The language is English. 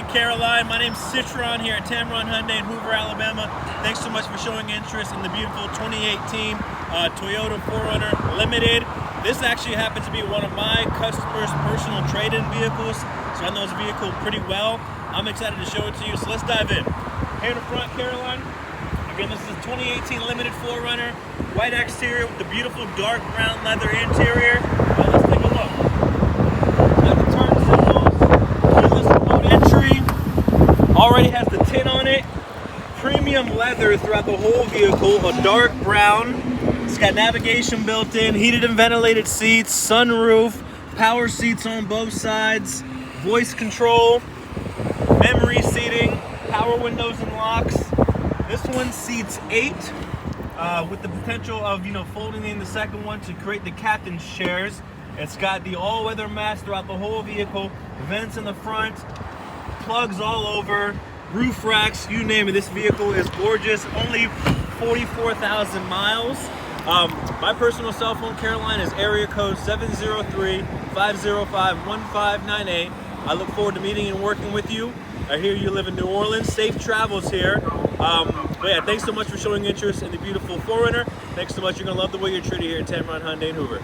Caroline. My name's Citron here at Tameron Hyundai in Hoover, Alabama. Thanks so much for showing interest in the beautiful 2018 Toyota 4Runner Limited. This actually happens to be one of my customers' personal trade-in vehicles, so I know this vehicle pretty well. I'm excited to show it to you, so let's dive in. Here in the front, Caroline. Again, this is a 2018 Limited 4Runner. White exterior with the beautiful dark brown leather interior. Let's take a look. Got the turn signals, keyless remote entry. Already has the tint on it. Premium leather throughout the whole vehicle, a dark brown. It's got navigation built in, heated and ventilated seats, sunroof, power seats on both sides, voice control, memory seating, power windows and locks. This one seats 8 with the potential of, folding in the second one to create the captain's chairs. It's got the all-weather mats throughout the whole vehicle, vents in the front, plugs all over, roof racks, you name it. This vehicle is gorgeous. Only 44,000 miles. My personal cell phone, Caroline, is area code 703-505-1598. I look forward to meeting and working with you. I hear you live in New Orleans. Safe travels here. But yeah, thanks so much for showing interest in the beautiful 4Runner. Thanks so much. You're going to love the way you're treated here at Tameron Hyundai in Hoover.